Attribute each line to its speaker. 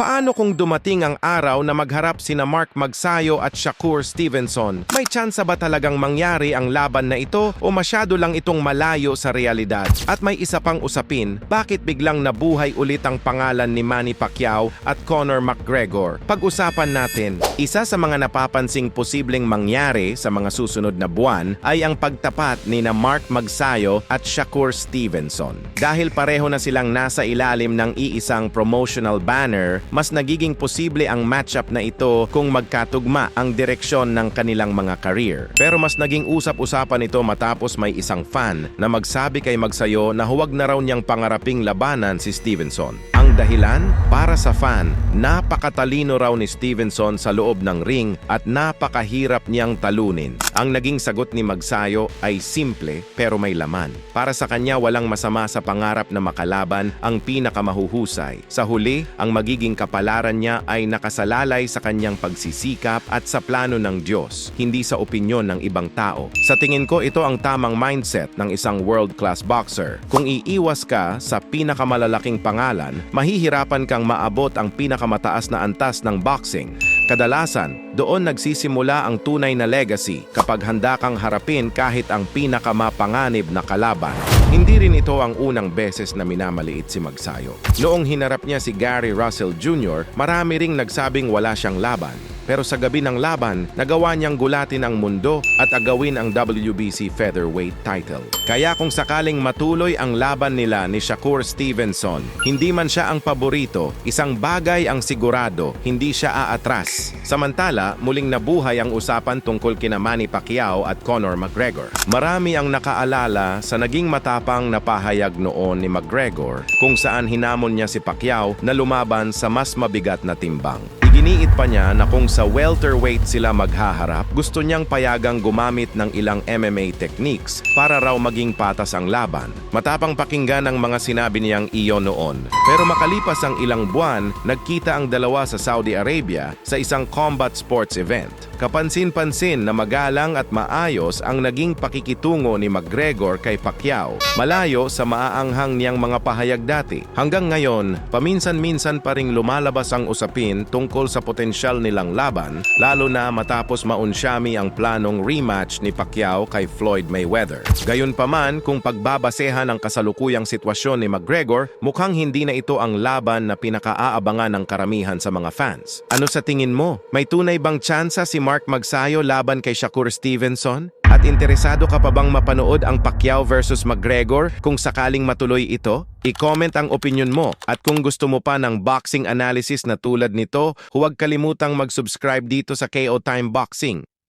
Speaker 1: Paano kung dumating ang araw na magharap sina Mark Magsayo at Shakur Stevenson? May tsansa ba talagang mangyari ang laban na ito o masyado lang itong malayo sa realidad? At may isa pang usapin, bakit biglang nabuhay ulit ang pangalan ni Manny Pacquiao at Conor McGregor? Pag-usapan natin, isa sa mga napapansing posibleng mangyari sa mga susunod na buwan ay ang pagtapat ni na Mark Magsayo at Shakur Stevenson. Dahil pareho na silang nasa ilalim ng iisang promotional banner, mas nagiging posible ang matchup na ito kung magkatugma ang direksyon ng kanilang mga career. Pero mas naging usap-usapan ito matapos may isang fan na magsabi kay Magsayo na huwag na raw niyang pangaraping labanan si Stevenson. Ang dahilan? Para sa fan, napakatalino raw ni Stevenson sa loob ng ring at napakahirap niyang talunin. Ang naging sagot ni Magsayo ay simple pero may laman. Para sa kanya walang masama sa pangarap na makalaban ang pinakamahuhusay. Sa huli, ang magiging kapalaran niya ay nakasalalay sa kanyang pagsisikap at sa plano ng Diyos, hindi sa opinyon ng ibang tao. Sa tingin ko, ito ang tamang mindset ng isang world-class boxer. Kung iiwas ka sa pinakamalalaking pangalan, mahihirapan kang maabot ang pinakamataas na antas ng boxing. Kadalasan, doon nagsisimula ang tunay na legacy kapag handa kang harapin kahit ang pinakamapanganib na kalaban. Hindi rin ito ang unang beses na minamaliit si Magsayo. Noong hinarap niya si Gary Russell Jr., marami ring nagsabing wala siyang laban. Pero sa gabi ng laban, nagawa niyang gulatin ang mundo at agawin ang WBC featherweight title. Kaya kung sakaling matuloy ang laban nila ni Shakur Stevenson, hindi man siya ang paborito, isang bagay ang sigurado, hindi siya aatras. Samantala, muling nabuhay ang usapan tungkol kina Manny Pacquiao at Conor McGregor. Marami ang nakaalala sa naging matapang na pahayag noon ni McGregor kung saan hinamon niya si Pacquiao na lumaban sa mas mabigat na timbang. Iginiit pa niya na kung sa welterweight sila maghaharap, gusto niyang payagang gumamit ng ilang MMA techniques para raw maging patas ang laban. Matapang pakinggan ang mga sinabi niyang iyon noon. Pero makalipas ang ilang buwan, nagkita ang dalawa sa Saudi Arabia sa isang combat sports event. Kapansin-pansin na magalang at maayos ang naging pakikitungo ni McGregor kay Pacquiao, malayo sa maaanghang niyang mga pahayag dati. Hanggang ngayon, paminsan-minsan pa ring lumalabas ang usapin tungkol sa potensyal nilang laban, lalo na matapos maunsyami ang planong rematch ni Pacquiao kay Floyd Mayweather. Gayunpaman, kung pagbabasehan ang kasalukuyang sitwasyon ni McGregor, mukhang hindi na ito ang laban na pinakaaabangan ng karamihan sa mga fans. Ano sa tingin mo? May tunay bang tsansa si Mark Magsayo laban kay Shakur Stevenson? At interesado ka pa bang mapanood ang Pacquiao versus McGregor kung sakaling matuloy ito? I-comment ang opinion mo at kung gusto mo pa ng boxing analysis na tulad nito, huwag kalimutang mag-subscribe dito sa KO Time Boxing.